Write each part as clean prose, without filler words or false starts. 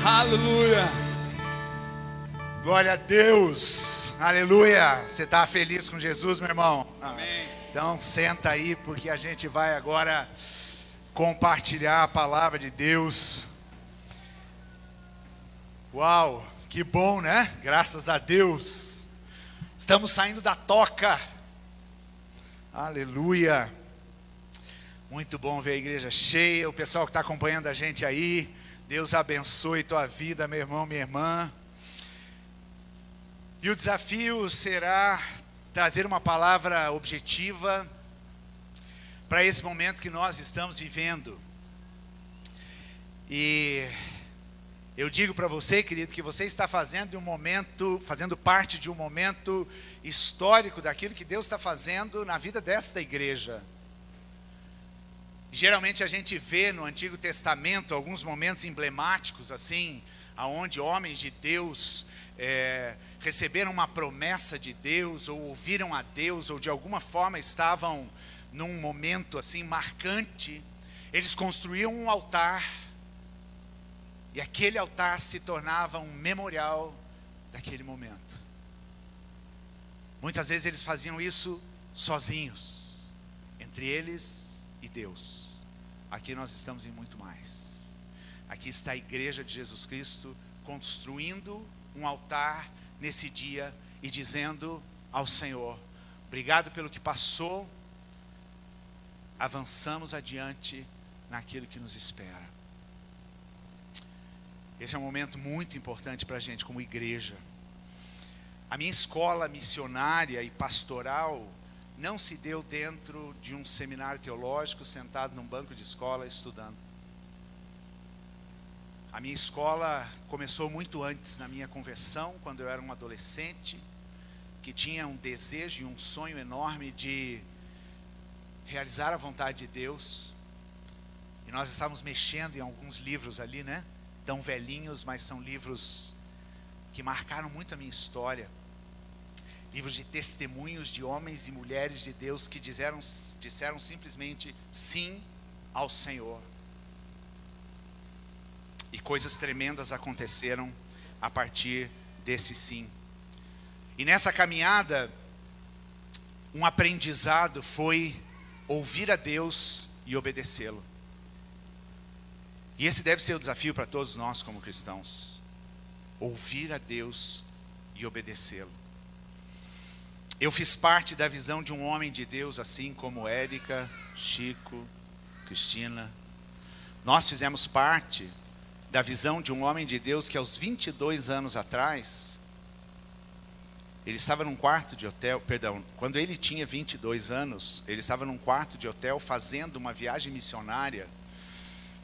Aleluia. Glória a Deus. Aleluia. Você está feliz com Jesus, meu irmão? Amém. Então senta aí, porque a gente vai agora compartilhar a palavra de Deus. Uau, que bom, né? Graças a Deus. Estamos saindo da toca. Aleluia. Muito bom ver a igreja cheia. O pessoal que está acompanhando a gente aí, Deus abençoe tua vida, meu irmão, minha irmã. E o desafio será trazer uma palavra objetiva para esse momento que nós estamos vivendo. E eu digo para você, querido, que você está fazendo parte de um momento histórico daquilo que Deus está fazendo na vida desta igreja. Geralmente a gente vê no Antigo Testamento alguns momentos emblemáticos assim, aonde homens de Deus receberam uma promessa de Deus, ou ouviram a Deus, ou de alguma forma estavam num momento assim marcante. Eles construíam um altar, e aquele altar se tornava um memorial daquele momento. Muitas vezes eles faziam isso sozinhos, entre eles e Deus. Aqui nós estamos em muito mais. Aqui está a igreja de Jesus Cristo construindo um altar nesse dia e dizendo ao Senhor: obrigado pelo que passou, avançamos adiante naquilo que nos espera. Esse é um momento muito importante para a gente como igreja. A minha escola missionária e pastoral não se deu dentro de um seminário teológico, sentado num banco de escola estudando. A minha escola começou muito antes, na minha conversão, quando eu era um adolescente, que tinha um desejo e um sonho enorme de realizar a vontade de Deus. E nós estávamos mexendo em alguns livros ali, né? Tão velhinhos, mas são livros que marcaram muito a minha história. Livros de testemunhos de homens e mulheres de Deus que disseram simplesmente sim ao Senhor. E coisas tremendas aconteceram a partir desse sim. E nessa caminhada, um aprendizado foi ouvir a Deus e obedecê-lo. E esse deve ser o desafio para todos nós como cristãos. Ouvir a Deus e obedecê-lo. Eu fiz parte da visão de um homem de Deus, assim como Érica, Chico, Cristina. Nós fizemos parte da visão de um homem de Deus que aos 22 anos atrás, ele estava num quarto de hotel, quando ele tinha 22 anos, ele estava num quarto de hotel fazendo uma viagem missionária,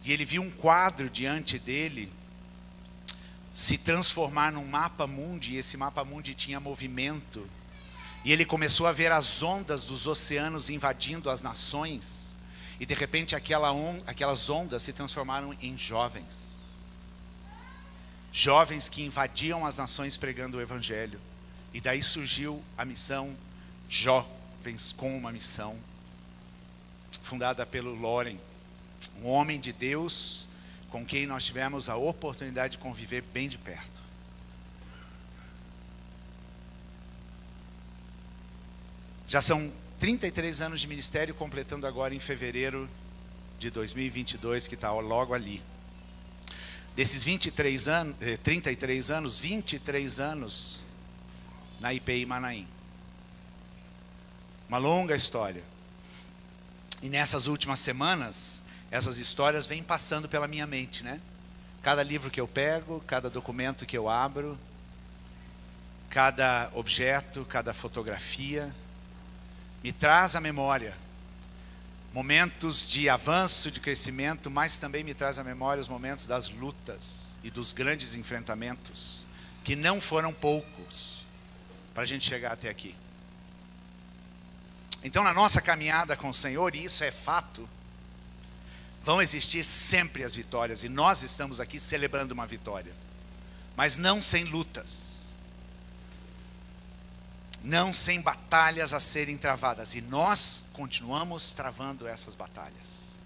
e ele viu um quadro diante dele se transformar num mapa mundi, e esse mapa mundi tinha movimento, e ele começou a ver as ondas dos oceanos invadindo as nações, e de repente aquelas ondas se transformaram em jovens. Jovens que invadiam as nações pregando o Evangelho. E daí surgiu a missão Jovens com uma Missão, fundada pelo Loren, um homem de Deus com quem nós tivemos a oportunidade de conviver bem de perto. Já são 33 anos de ministério, completando agora em fevereiro de 2022, que está logo ali. Desses 33 anos, 23 anos na IPI Manaim. Uma longa história. E nessas últimas semanas, essas histórias vêm passando pela minha mente, né? Cada livro que eu pego, cada documento que eu abro, cada objeto, cada fotografia, me traz à memória momentos de avanço, de crescimento, mas também me traz à memória os momentos das lutas e dos grandes enfrentamentos, que não foram poucos, para a gente chegar até aqui. Então, na nossa caminhada com o Senhor, e isso é fato, vão existir sempre as vitórias, e nós estamos aqui celebrando uma vitória, mas não sem lutas. Não sem batalhas a serem travadas. E nós continuamos travando essas batalhas.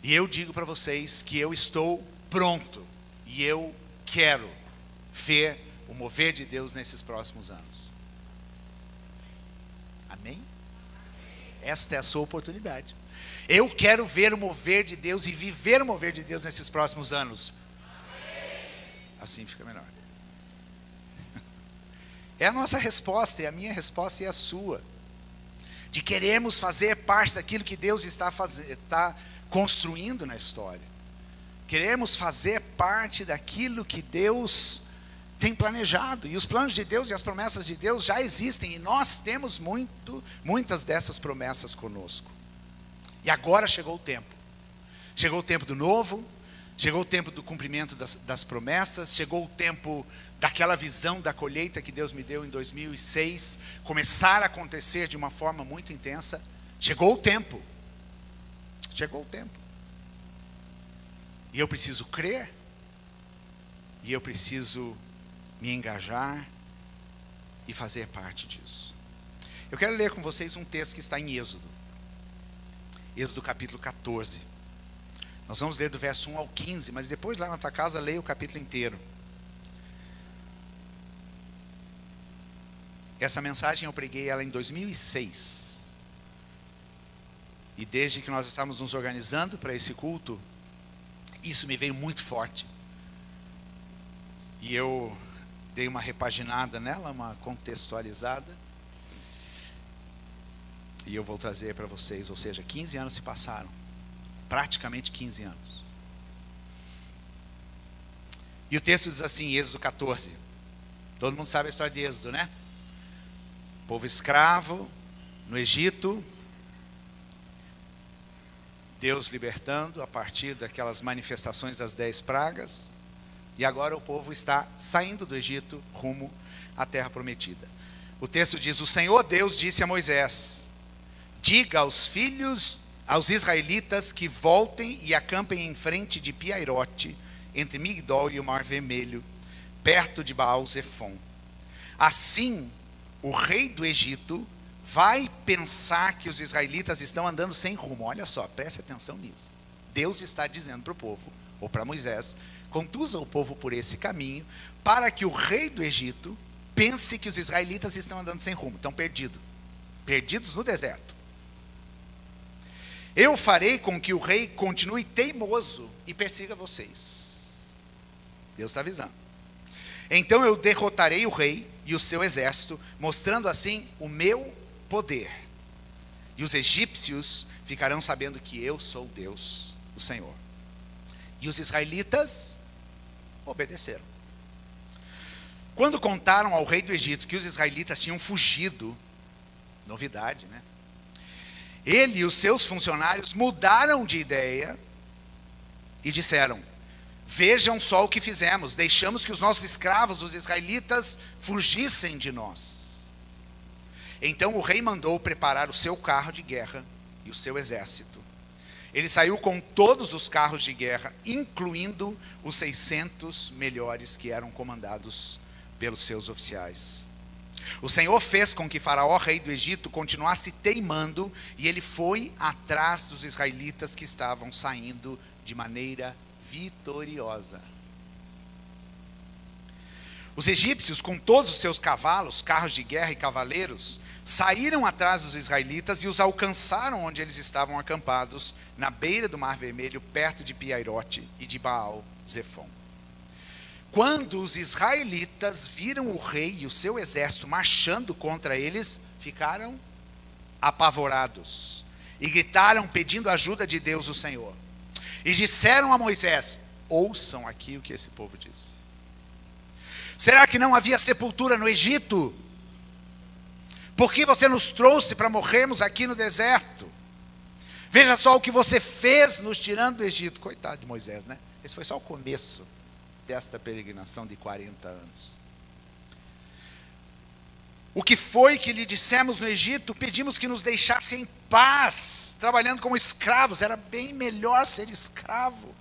E eu digo para vocês que eu estou pronto. E eu quero ver o mover de Deus nesses próximos anos. Amém? Esta é a sua oportunidade. Eu quero ver o mover de Deus e viver o mover de Deus nesses próximos anos. Assim fica melhor. É a nossa resposta, é a minha resposta e a sua. De queremos fazer parte daquilo que Deus está construindo na história. Queremos fazer parte daquilo que Deus tem planejado. E os planos de Deus e as promessas de Deus já existem. E nós temos muitas dessas promessas conosco. E agora chegou o tempo. Chegou o tempo do novo. Chegou o tempo do cumprimento das promessas. Chegou o tempo daquela visão da colheita que Deus me deu em 2006 começar a acontecer de uma forma muito intensa. Chegou o tempo. Chegou o tempo. E eu preciso crer. E eu preciso me engajar e fazer parte disso. Eu quero ler com vocês um texto que está em Êxodo. Êxodo capítulo 14. Nós vamos ler do verso 1 ao 15, mas depois lá na tua casa leia o capítulo inteiro. Essa mensagem eu preguei ela em 2006. E desde que nós estávamos nos organizando para esse culto, isso me veio muito forte. E eu dei uma repaginada nela, uma contextualizada. E eu vou trazer para vocês, ou seja, 15 anos se passaram. Praticamente 15 anos. E o texto diz assim, Êxodo 14. Todo mundo sabe a história de Êxodo, né? Povo escravo no Egito. Deus libertando a partir daquelas manifestações das 10 pragas. E agora o povo está saindo do Egito rumo à terra prometida. O texto diz, o Senhor Deus disse a Moisés, diga aos israelitas que voltem e acampem em frente de Piairote, entre Migdol e o Mar Vermelho, perto de Baal-Zefon. Assim, o rei do Egito vai pensar que os israelitas estão andando sem rumo. Olha só, preste atenção nisso. Deus está dizendo para o povo, ou para Moisés, conduza o povo por esse caminho, para que o rei do Egito pense que os israelitas estão andando sem rumo, estão perdidos no deserto. Eu farei com que o rei continue teimoso e persiga vocês. Deus está avisando. Então eu derrotarei o rei e o seu exército, mostrando assim o meu poder. E os egípcios ficarão sabendo que eu sou Deus, o Senhor. E os israelitas obedeceram. Quando contaram ao rei do Egito que os israelitas tinham fugido, novidade, né? Ele e os seus funcionários mudaram de ideia e disseram, vejam só o que fizemos, deixamos que os nossos escravos, os israelitas, fugissem de nós. Então o rei mandou preparar o seu carro de guerra e o seu exército. Ele saiu com todos os carros de guerra, incluindo os 600 melhores que eram comandados pelos seus oficiais. O Senhor fez com que Faraó, rei do Egito, continuasse teimando, e ele foi atrás dos israelitas que estavam saindo de maneira vitoriosa. Os egípcios, com todos os seus cavalos, carros de guerra e cavaleiros, saíram atrás dos israelitas e os alcançaram onde eles estavam acampados, na beira do Mar Vermelho, perto de Piairote e de Baal-Zefon. Quando os israelitas viram o rei e o seu exército marchando contra eles, ficaram apavorados e gritaram pedindo ajuda de Deus, o Senhor. E disseram a Moisés, ouçam aqui o que esse povo diz. Será que não havia sepultura no Egito? Por que você nos trouxe para morrermos aqui no deserto? Veja só o que você fez nos tirando do Egito. Coitado de Moisés, né? Esse foi só o começo desta peregrinação de 40 anos. O que foi que lhe dissemos no Egito? Pedimos que nos deixasse em paz, trabalhando como escravos. Era bem melhor ser escravo.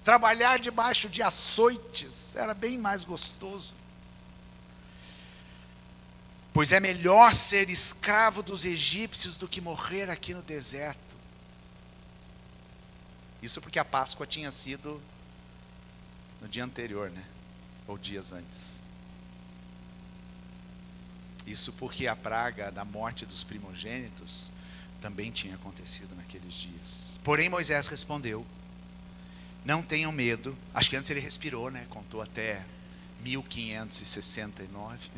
Trabalhar debaixo de açoites era bem mais gostoso. Pois é melhor ser escravo dos egípcios do que morrer aqui no deserto. Isso porque a Páscoa tinha sido no dia anterior, né? Ou dias antes. Isso porque a praga da morte dos primogênitos também tinha acontecido naqueles dias. Porém Moisés respondeu: não tenham medo. Acho que antes ele respirou, né? Contou até 1569.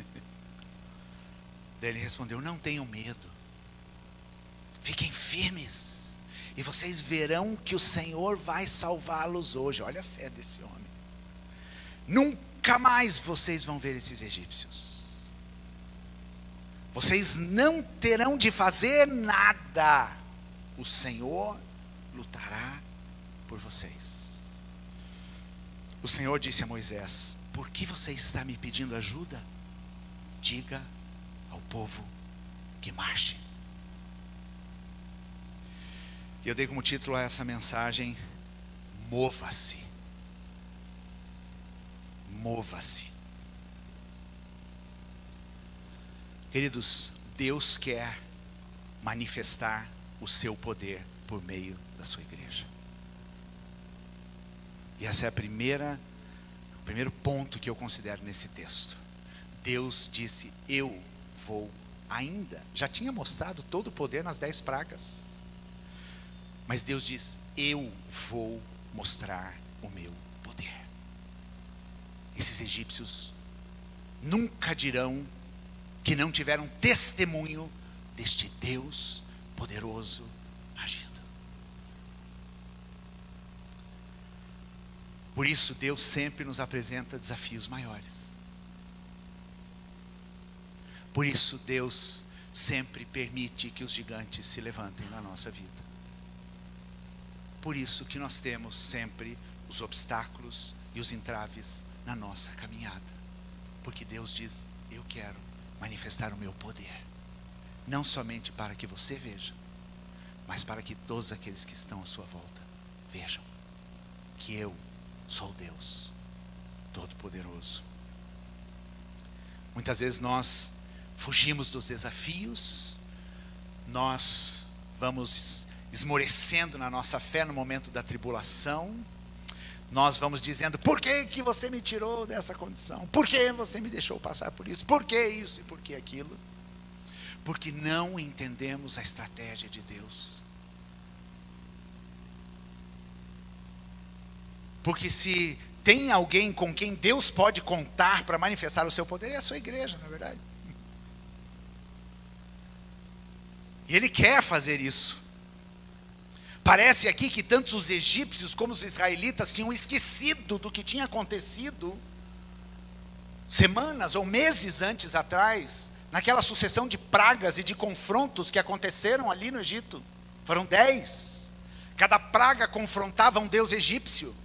Daí ele respondeu: não tenham medo. Fiquem firmes. E vocês verão que o Senhor vai salvá-los hoje. Olha a fé desse homem. Nunca mais vocês vão ver esses egípcios. Vocês não terão de fazer nada. O Senhor lutará por vocês. O Senhor disse a Moisés: por que você está me pedindo ajuda? Diga ao povo que marche. E eu dei como título a essa mensagem: mova-se. Mova-se. Queridos, Deus quer manifestar o seu poder por meio da sua igreja. E essa é o primeiro ponto que eu considero nesse texto. Deus disse: eu vou ainda. Já tinha mostrado todo o poder nas 10 pragas. Mas Deus diz: eu vou mostrar o meu poder. Esses egípcios nunca dirão que não tiveram testemunho deste Deus poderoso agindo. Por isso Deus sempre nos apresenta desafios maiores. Por isso Deus sempre permite que os gigantes se levantem na nossa vida. Por isso que nós temos sempre os obstáculos e os entraves na nossa caminhada. Porque Deus diz: eu quero manifestar o meu poder, não somente para que você veja, mas para que todos aqueles que estão à sua volta vejam que eu sou Deus Todo-Poderoso. Muitas vezes nós fugimos dos desafios, nós vamos esmorecendo na nossa fé no momento da tribulação, nós vamos dizendo: por que que você me tirou dessa condição? Por que você me deixou passar por isso? Por que isso e por que aquilo? Porque não entendemos a estratégia de Deus. Porque se tem alguém com quem Deus pode contar para manifestar o seu poder, é a sua igreja, na verdade. E Ele quer fazer isso. Parece aqui que tanto os egípcios como os israelitas tinham esquecido do que tinha acontecido semanas ou meses antes atrás, naquela sucessão de pragas e de confrontos que aconteceram ali no Egito. Foram 10. Cada praga confrontava um deus egípcio.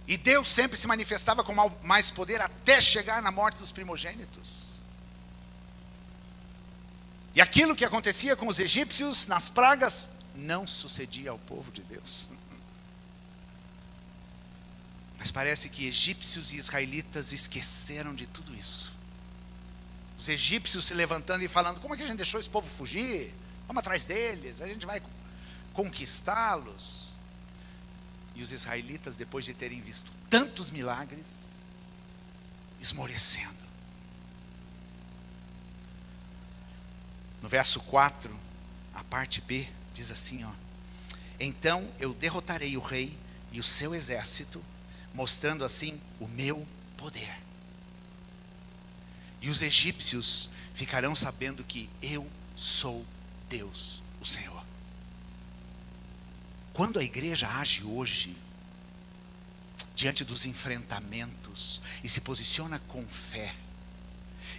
E Deus sempre se manifestava com mais poder até chegar na morte dos primogênitos. E aquilo que acontecia com os egípcios nas pragas não sucedia ao povo de Deus. Mas parece que egípcios e israelitas esqueceram de tudo isso. Os egípcios se levantando e falando: como é que a gente deixou esse povo fugir? Vamos atrás deles, a gente vai conquistá-los. E os israelitas, depois de terem visto tantos milagres, esmorecendo. No verso 4, a parte B, diz assim, ó: então eu derrotarei o rei e o seu exército, mostrando assim o meu poder. E os egípcios ficarão sabendo que eu sou Deus, o Senhor. Quando a igreja age hoje, diante dos enfrentamentos, e se posiciona com fé,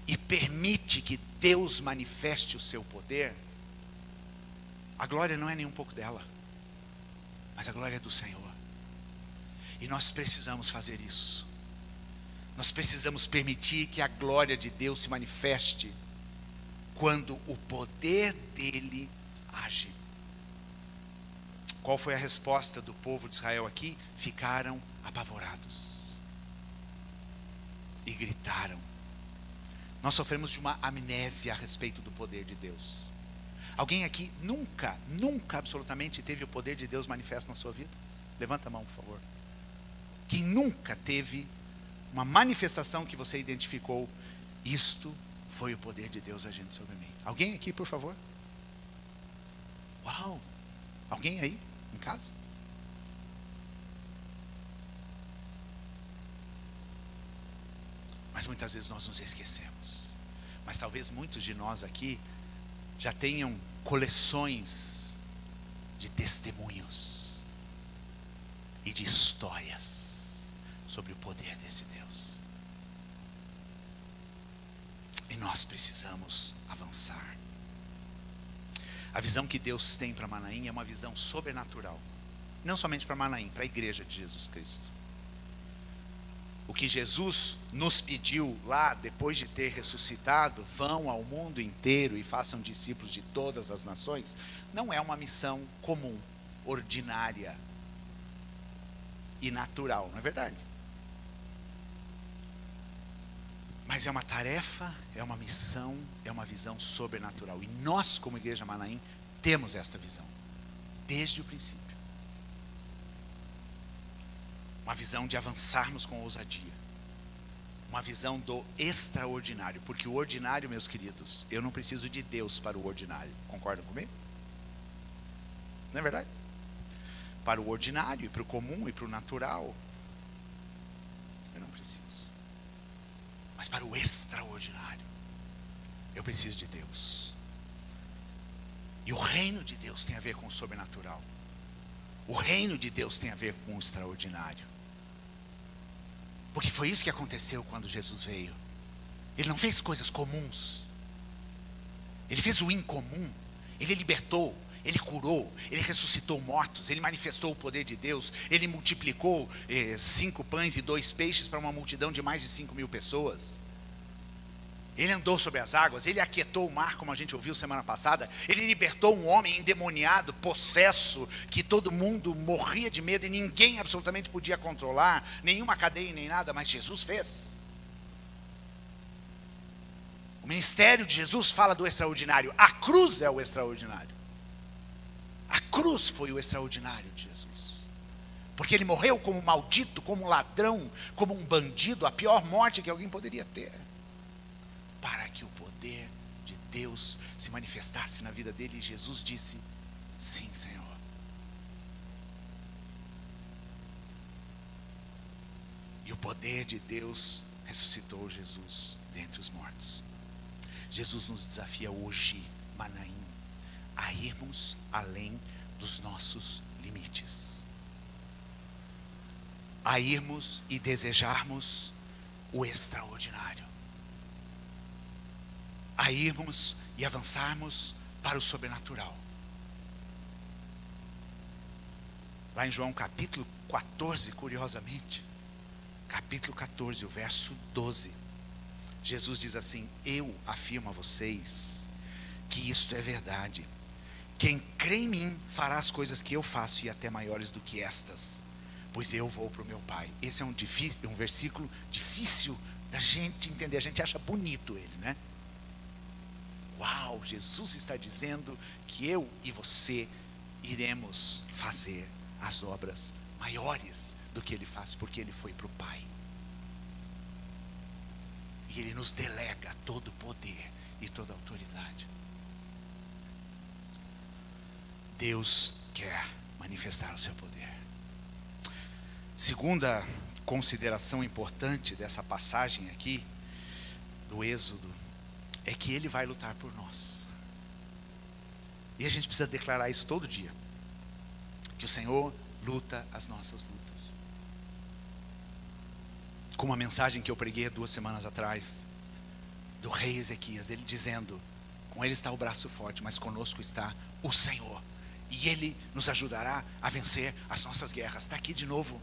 e permite que Deus manifeste o seu poder, a glória não é nem um pouco dela, mas a glória é do Senhor. E nós precisamos fazer isso. Nós precisamos permitir que a glória de Deus se manifeste quando o poder dele age. Qual foi a resposta do povo de Israel aqui? Ficaram apavorados e gritaram. Nós sofremos de uma amnésia a respeito do poder de Deus. Alguém aqui nunca absolutamente teve o poder de Deus manifesto na sua vida? Levanta a mão, por favor. Quem nunca teve uma manifestação que você identificou, isto foi o poder de Deus agindo sobre mim? Alguém aqui, por favor? Uau! Alguém aí, em casa? Mas muitas vezes nós nos esquecemos. Mas talvez muitos de nós aqui já tenham coleções de testemunhos e de histórias sobre o poder desse Deus. E nós precisamos avançar. A visão que Deus tem para Manaim é uma visão sobrenatural. Não somente para Manaim, para a igreja de Jesus Cristo. O que Jesus nos pediu lá, depois de ter ressuscitado, vão ao mundo inteiro e façam discípulos de todas as nações, não é uma missão comum, ordinária e natural, não é verdade? Mas é uma tarefa, é uma missão, é uma visão sobrenatural. E nós, como Igreja Manaim, temos esta visão, desde o princípio. Uma visão de avançarmos com ousadia. Uma visão do extraordinário. Porque o ordinário, meus queridos, eu não preciso de Deus para o ordinário. Concordam comigo? Não é verdade? Para o ordinário, e para o comum, e para o natural, eu não preciso. Mas para o extraordinário, eu preciso de Deus. E o reino de Deus tem a ver com o sobrenatural. O reino de Deus tem a ver com o extraordinário. Porque foi isso que aconteceu quando Jesus veio. Ele não fez coisas comuns. Ele fez o incomum. Ele libertou, ele curou, ele ressuscitou mortos, ele manifestou o poder de Deus. Ele multiplicou 5 pães e 2 peixes para uma multidão de mais de 5.000 pessoas. Ele andou sobre as águas, ele aquietou o mar, como a gente ouviu semana passada. Ele libertou um homem endemoniado, possesso, que todo mundo morria de medo e ninguém absolutamente podia controlar, nenhuma cadeia nem nada, mas Jesus fez. O ministério de Jesus fala do extraordinário. A cruz é o extraordinário. A cruz foi o extraordinário de Jesus. Porque ele morreu como maldito, como ladrão, como um bandido, a pior morte que alguém poderia ter. Para que o poder de Deus se manifestasse na vida dele. E Jesus disse, sim, Senhor. E o poder de Deus ressuscitou Jesus dentre os mortos. Jesus nos desafia hoje, Manaim, a irmos além dos nossos limites. A irmos e desejarmos o extraordinário. A irmos e avançarmos para o sobrenatural. Lá em João capítulo 14, curiosamente, capítulo 14, o verso 12, Jesus diz assim, eu afirmo a vocês que isto é verdade. Quem crê em mim fará as coisas que eu faço e até maiores do que estas, pois eu vou para o meu Pai. Esse é um versículo difícil da gente entender, a gente acha bonito ele, né? Uau, Jesus está dizendo que eu e você iremos fazer as obras maiores do que ele faz, porque ele foi para o Pai. E ele nos delega todo o poder e toda a autoridade. Deus quer manifestar o seu poder. Segunda consideração importante dessa passagem aqui, do Êxodo, é que ele vai lutar por nós. E a gente precisa declarar isso todo dia. Que o Senhor luta as nossas lutas. Com uma mensagem que eu preguei 2 semanas atrás, do rei Ezequias, ele dizendo, com ele está o braço forte, mas conosco está o Senhor. E ele nos ajudará a vencer as nossas guerras. Está aqui de novo.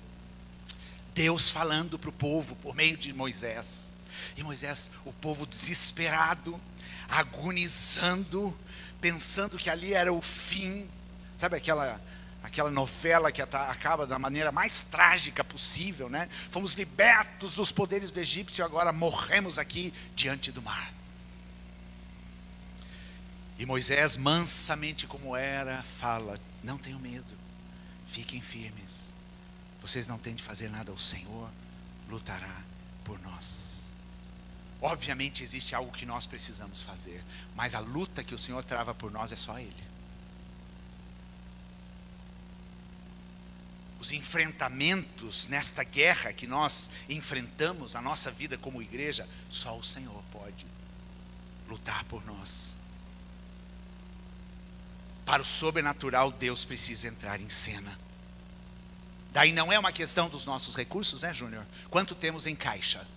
Deus falando para o povo por meio de Moisés. E Moisés, o povo desesperado, agonizando, pensando que ali era o fim. Sabe aquela novela que acaba da maneira mais trágica possível, né? Fomos libertos dos poderes do egípcio e agora morremos aqui diante do mar. E Moisés, mansamente como era, fala, não tenham medo, fiquem firmes, vocês não têm de fazer nada, o Senhor lutará por nós. Obviamente existe algo que nós precisamos fazer, mas a luta que o Senhor trava por nós é só Ele. Os enfrentamentos nesta guerra que nós enfrentamos, a nossa vida como igreja, só o Senhor pode lutar por nós. Para o sobrenatural, Deus precisa entrar em cena. Daí não é uma questão dos nossos recursos, né, Júnior? Quanto temos em caixa?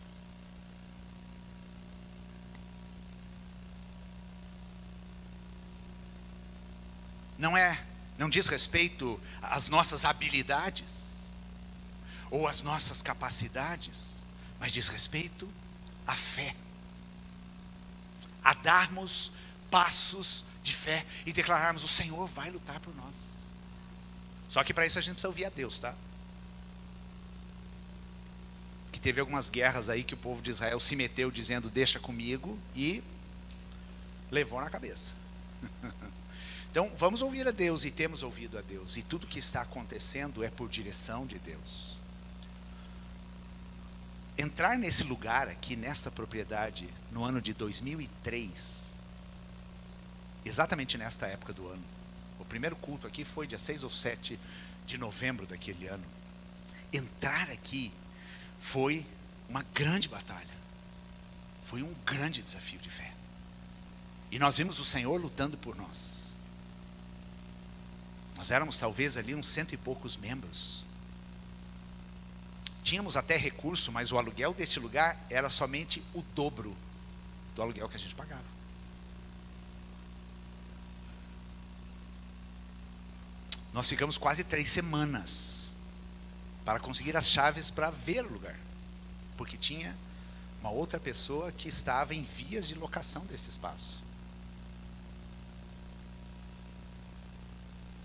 Não diz respeito às nossas habilidades ou às nossas capacidades, mas diz respeito à fé. A darmos passos de fé e declararmos: o Senhor vai lutar por nós. Só que para isso a gente precisa ouvir a Deus, tá? Que teve algumas guerras aí que o povo de Israel se meteu dizendo: deixa comigo, e levou na cabeça. Então vamos ouvir a Deus, e temos ouvido a Deus, e tudo que está acontecendo é por direção de Deus. Entrar nesse lugar aqui, nesta propriedade, no ano de 2003, exatamente nesta época do ano, o primeiro culto aqui foi dia 6 ou 7 de novembro daquele ano. Entrar aqui foi uma grande batalha, foi um grande desafio de fé, e nós vimos o Senhor lutando por nós. Nós éramos talvez ali uns 100 e poucos membros. Tínhamos até recurso, mas o aluguel deste lugar era somente o dobro do aluguel que a gente pagava. Nós ficamos quase 3 semanas para conseguir as chaves para ver o lugar, porque tinha uma outra pessoa que estava em vias de locação desse espaço.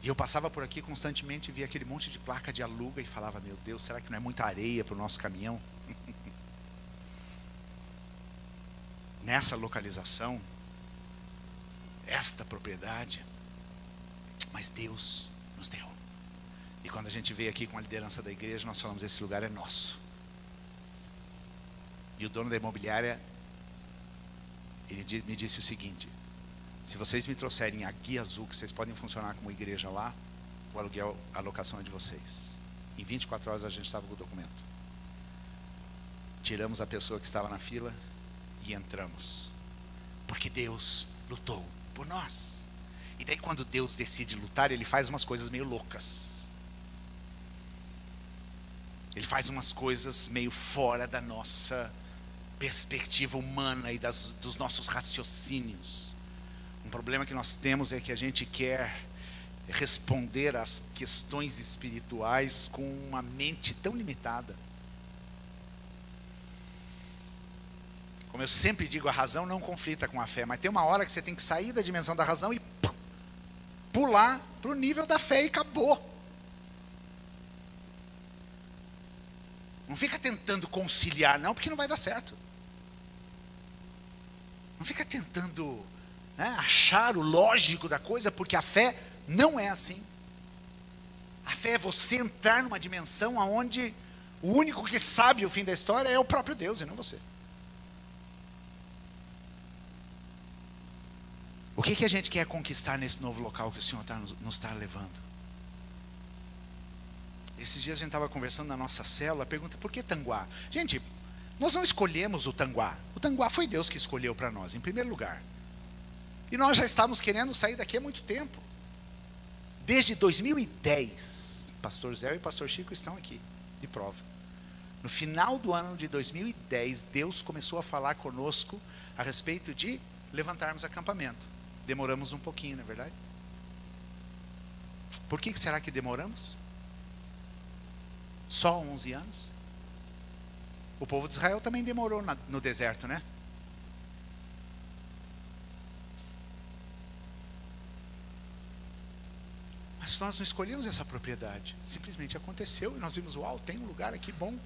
E eu passava por aqui constantemente e via aquele monte de placa de aluga e falava: meu Deus, será que não é muita areia para o nosso caminhão? Nessa localização, esta propriedade, mas Deus nos deu. E quando a gente veio aqui com a liderança da igreja, nós falamos: esse lugar é nosso. E o dono da imobiliária, ele me disse o seguinte: se vocês me trouxerem a Guia Azul, que vocês podem funcionar como igreja lá, o aluguel, a locação é de vocês. Em 24 horas a gente estava com o documento. Tiramos a pessoa que estava na fila e entramos, porque Deus lutou por nós. E daí quando Deus decide lutar, Ele faz umas coisas meio loucas. Ele faz umas coisas meio fora da nossa perspectiva humana e dos nossos raciocínios. Um problema que nós temos é que a gente quer responder às questões espirituais com uma mente tão limitada. Como eu sempre digo, a razão não conflita com a fé, mas tem uma hora que você tem que sair da dimensão da razão e pular para o nível da fé e acabou. Não fica tentando conciliar não, porque não vai dar certo. Não fica tentando achar o lógico da coisa, porque a fé não é assim. A fé é você entrar numa dimensão onde o único que sabe o fim da história é o próprio Deus e não você. O que a gente quer conquistar nesse novo local que o Senhor nos está levando? Esses dias a gente estava conversando na nossa célula, pergunta: por que Tanguá? Gente, nós não escolhemos o Tanguá. O Tanguá foi Deus que escolheu para nós, em primeiro lugar. E nós já estávamos querendo sair daqui há muito tempo. Desde 2010, Pastor Zé e Pastor Chico estão aqui, de prova. No final do ano de 2010, Deus começou a falar conosco a respeito de levantarmos acampamento. Demoramos um pouquinho, não é verdade? Por que será que demoramos? Só 11 anos? O povo de Israel também demorou no deserto, né? Mas nós não escolhemos essa propriedade. Simplesmente aconteceu e nós vimos: uau, tem um lugar aqui bom.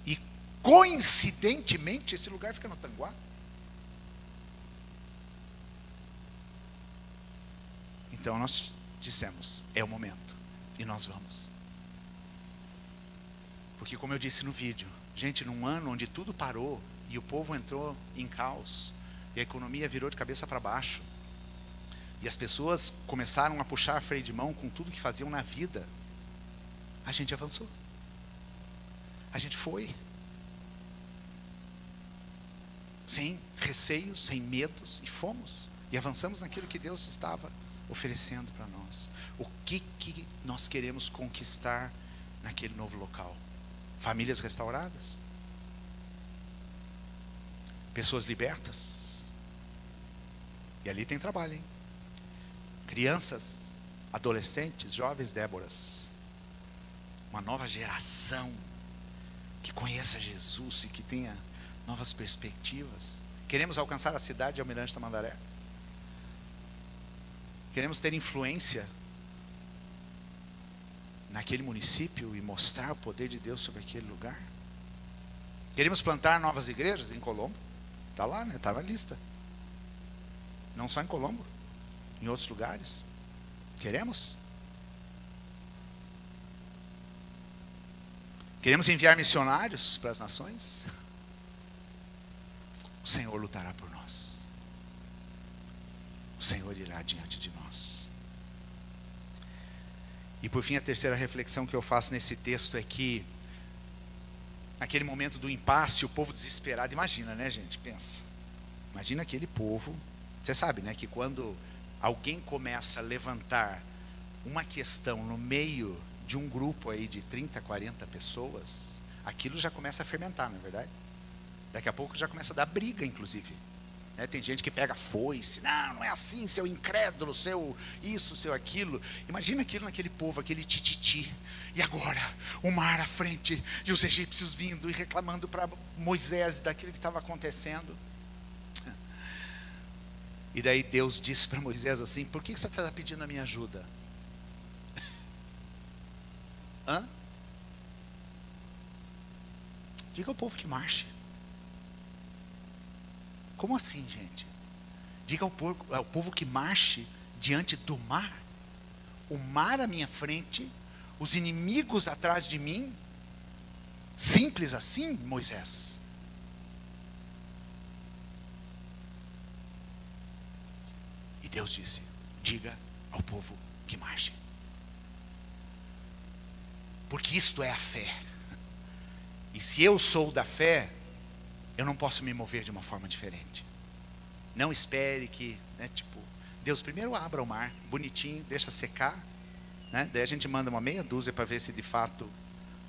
E coincidentemente esse lugar fica no Tanguá. Então nós dissemos: é o momento. E nós vamos. Porque, como eu disse no vídeo, gente, num ano onde tudo parou e o povo entrou em caos e a economia virou de cabeça para baixo e as pessoas começaram a puxar freio de mão com tudo que faziam na vida, a gente avançou. A gente foi. Sem receios, sem medos, e fomos. E avançamos naquilo que Deus estava oferecendo para nós. O que nós queremos conquistar naquele novo local? Famílias restauradas? Pessoas libertas? E ali tem trabalho, hein? Crianças, adolescentes, jovens Déboras. Uma nova geração que conheça Jesus e que tenha novas perspectivas. Queremos alcançar a cidade de Almirante Tamandaré? Queremos ter influência naquele município e mostrar o poder de Deus sobre aquele lugar? Queremos plantar novas igrejas em Colombo? Está lá, né? Está na lista. Não só em Colombo, em outros lugares. Queremos? Queremos enviar missionários para as nações? O Senhor lutará por nós. O Senhor irá diante de nós. E por fim, a terceira reflexão que eu faço nesse texto é que, naquele momento do impasse, o povo desesperado, imagina, né, gente? Pensa. Imagina aquele povo. Você sabe, né, que quando alguém começa a levantar uma questão no meio de um grupo aí de 30, 40 pessoas, aquilo já começa a fermentar, não é verdade? Daqui a pouco já começa a dar briga, inclusive. Né? Tem gente que pega foice, não é assim, seu incrédulo, seu isso, seu aquilo. Imagina aquilo naquele povo, aquele tititi. E agora, o mar à frente, e os egípcios vindo e reclamando para Moisés daquilo que estava acontecendo. E daí Deus disse para Moisés assim: por que você está pedindo a minha ajuda? Hã? Diga ao povo que marche. Como assim, gente? Diga ao povo que marche diante do mar. O mar à minha frente, os inimigos atrás de mim. Simples assim, Moisés? E Deus disse: diga ao povo que marche. Porque isto é a fé. E se eu sou da fé, eu não posso me mover de uma forma diferente. Não espere que, né, tipo, Deus primeiro abra o mar, bonitinho, deixa secar, né? Daí a gente manda uma meia dúzia para ver se de fato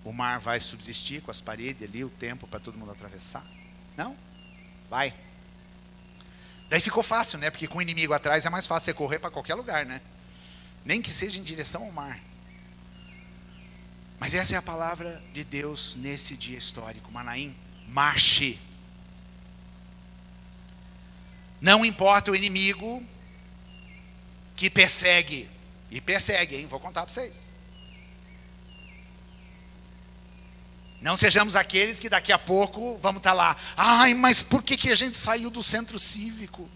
o mar vai subsistir com as paredes ali, o tempo para todo mundo atravessar. Não? Vai. Daí ficou fácil, né? Porque com o inimigo atrás é mais fácil você correr para qualquer lugar, né? Nem que seja em direção ao mar. Mas essa é a palavra de Deus nesse dia histórico. Manaim, marche. Não importa o inimigo que persegue. E persegue, hein? Vou contar para vocês. Não sejamos aqueles que daqui a pouco vamos estar lá. Ai, mas por que a gente saiu do centro cívico?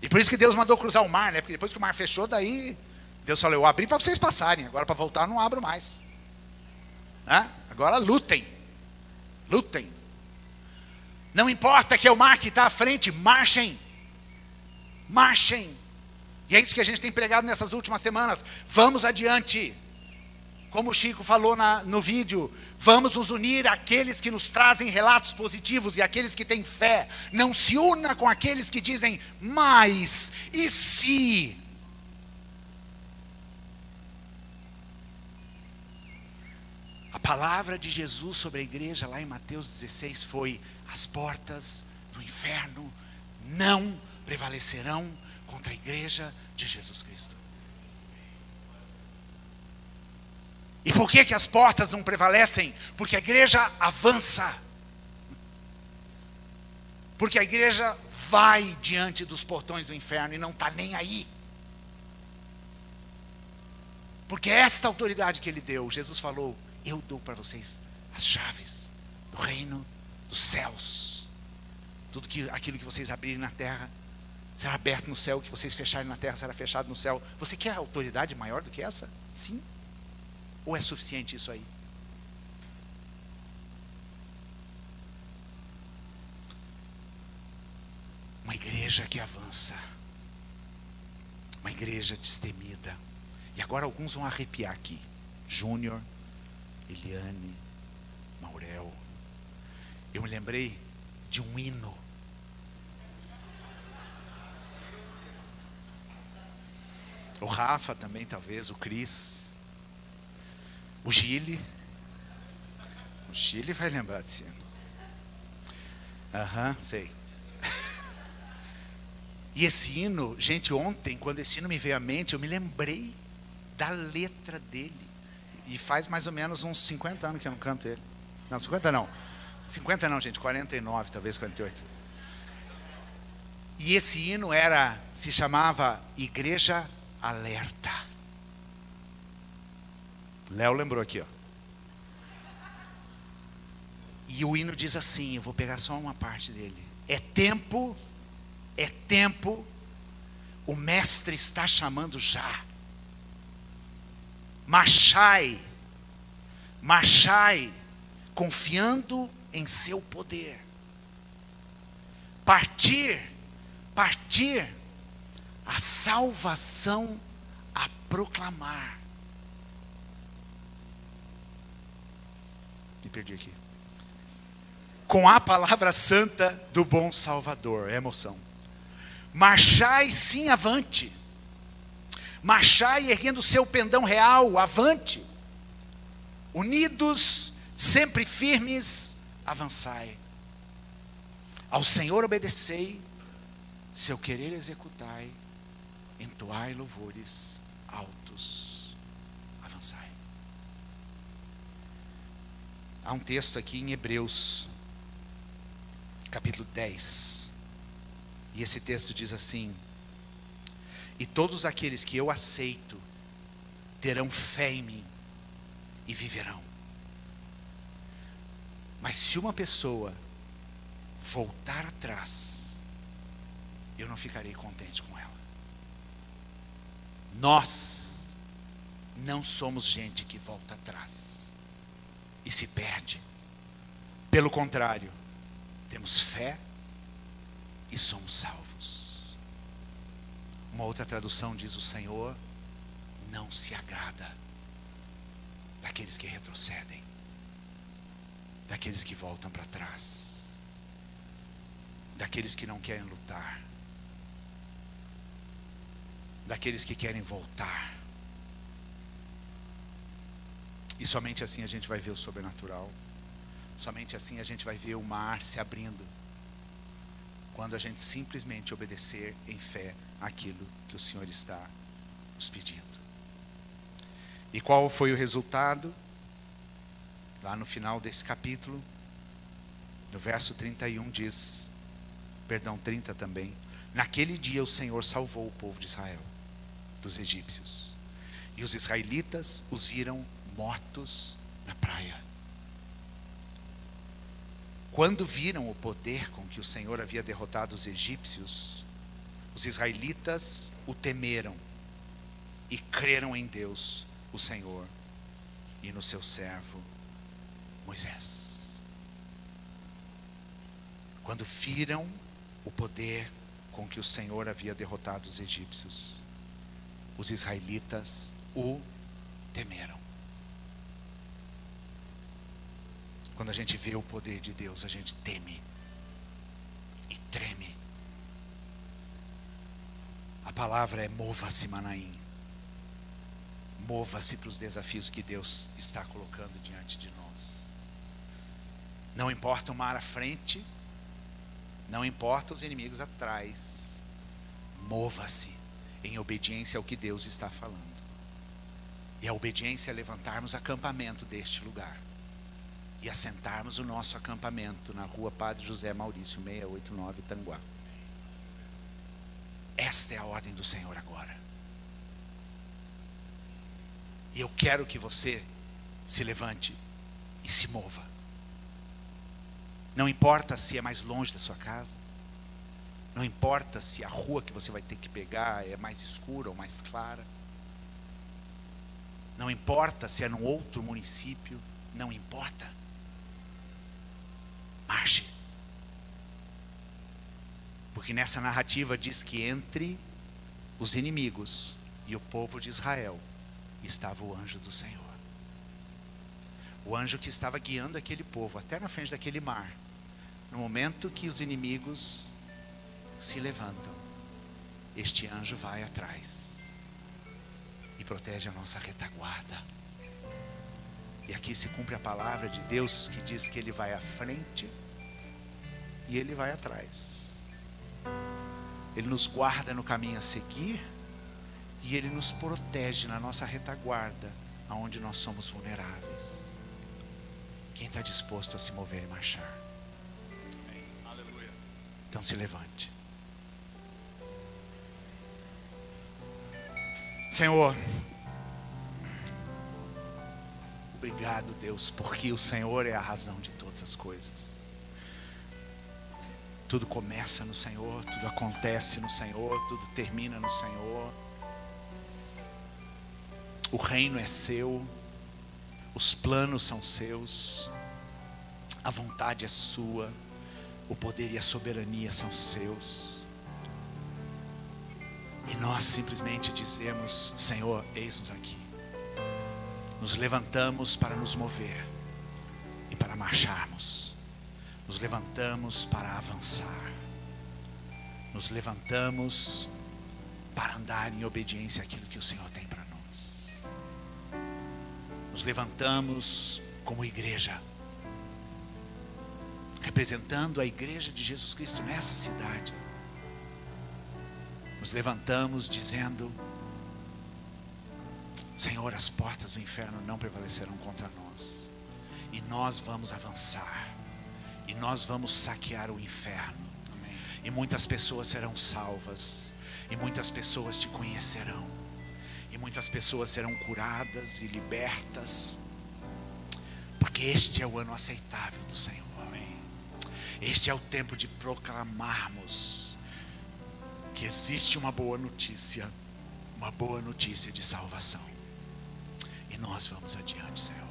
E por isso que Deus mandou cruzar o mar, né? Porque depois que o mar fechou, daí Deus falou: eu abri para vocês passarem. Agora para voltar eu não abro mais. Agora lutem. Lutem. Não importa que é o mar que está à frente, marchem. Marchem. E é isso que a gente tem pregado nessas últimas semanas. Vamos adiante. Como o Chico falou no vídeo, vamos nos unir àqueles que nos trazem relatos positivos e àqueles que têm fé. Não se una com aqueles que dizem: mas, e se? A palavra de Jesus sobre a igreja lá em Mateus 16 foi: as portas do inferno não prevalecerão contra a igreja de Jesus Cristo. E por que as portas não prevalecem? Porque a igreja avança. Porque a igreja vai diante dos portões do inferno e não está nem aí. Porque esta autoridade que ele deu, Jesus falou: eu dou para vocês as chaves do reino dos céus. Tudo aquilo que vocês abrirem na terra será aberto no céu, o que vocês fecharem na terra será fechado no céu. Você quer autoridade maior do que essa? Sim. Ou é suficiente isso aí? Uma igreja que avança. Uma igreja destemida. E agora alguns vão arrepiar aqui. Júnior, Eliane, Maurel. Eu me lembrei de um hino. O Rafa também, talvez, o Cris. O Gile. O Gile vai lembrar desse hino. Aham, sei. E esse hino, gente, ontem, quando esse hino me veio à mente, eu me lembrei da letra dele. E faz mais ou menos uns 50 anos que eu não canto ele. Não, 50 não. 50 não, gente, 49, talvez 48. E esse hino se chamava Igreja Alerta. Léo lembrou aqui, ó. E o hino diz assim, eu vou pegar só uma parte dele. É tempo, o mestre está chamando já. Marchai, confiando em seu poder. Partir, a salvação a proclamar. Me perdi aqui. Com a palavra santa do bom Salvador. É emoção. Marchai sim avante. Marchai erguendo o seu pendão real, avante. Unidos, sempre firmes, avançai. Ao Senhor obedecei, seu querer executai, entoai louvores altos, avançai. Há um texto aqui em Hebreus, capítulo 10. E esse texto diz assim: e todos aqueles que eu aceito terão fé em mim e viverão. Mas se uma pessoa voltar atrás, eu não ficarei contente com ela. Nós não somos gente que volta atrás e se perde. Pelo contrário, temos fé e somos salvos. Uma outra tradução diz: o Senhor não se agrada daqueles que retrocedem, daqueles que voltam para trás, daqueles que não querem lutar, daqueles que querem voltar. E somente assim a gente vai ver o sobrenatural. Somente assim a gente vai ver o mar se abrindo, quando a gente simplesmente obedecer em fé aquilo que o Senhor está nos pedindo. E qual foi o resultado? Lá no final desse capítulo, no verso 31 diz, perdão, 30 também: naquele dia o Senhor salvou o povo de Israel dos egípcios, e os israelitas os viram mortos na praia. Quando viram o poder com que o Senhor havia derrotado os egípcios, os israelitas o temeram e creram em Deus, o Senhor, e no seu servo Moisés. Quando viram o poder com que o Senhor havia derrotado os egípcios, os israelitas o temeram. Quando a gente vê o poder de Deus, a gente teme e treme. A palavra é: mova-se, Manaim. Mova-se para os desafios que Deus está colocando diante de nós. Não importa o mar à frente, não importa os inimigos atrás. Mova-se em obediência ao que Deus está falando. E a obediência é levantarmos acampamento deste lugar e assentarmos o nosso acampamento na rua Padre José Maurício, 689, Tanguá. Esta é a ordem do Senhor agora. E eu quero que você se levante e se mova. Não importa se é mais longe da sua casa, não importa se a rua que você vai ter que pegar é mais escura ou mais clara. Não importa se é num outro município, não importa. Marche. Porque nessa narrativa diz que entre os inimigos e o povo de Israel estava o anjo do Senhor. O anjo que estava guiando aquele povo até na frente daquele mar. No momento que os inimigos se levantam, este anjo vai atrás e protege a nossa retaguarda. E aqui se cumpre a palavra de Deus que diz que Ele vai à frente e Ele vai atrás. Ele nos guarda no caminho a seguir e Ele nos protege na nossa retaguarda, aonde nós somos vulneráveis. Quem está disposto a se mover e marchar? Aleluia. Então se levante. Senhor, obrigado, Deus, porque o Senhor é a razão de todas as coisas. Tudo começa no Senhor, tudo acontece no Senhor, tudo termina no Senhor. O reino é seu, os planos são seus, a vontade é sua, o poder e a soberania são seus. E nós simplesmente dizemos: Senhor, eis-nos aqui. Nos levantamos para nos mover e para marcharmos. Nos levantamos para avançar. Nos levantamos para andar em obediência àquilo que o Senhor tem para nós. Nos levantamos como igreja, representando a igreja de Jesus Cristo nessa cidade. Nos levantamos dizendo: Senhor, as portas do inferno não prevalecerão contra nós. E nós vamos avançar. E nós vamos saquear o inferno. Amém. E muitas pessoas serão salvas. E muitas pessoas te conhecerão. E muitas pessoas serão curadas e libertas. Porque este é o ano aceitável do Senhor. Amém. Este é o tempo de proclamarmos que existe uma boa notícia de salvação. E nós vamos adiante, Senhor.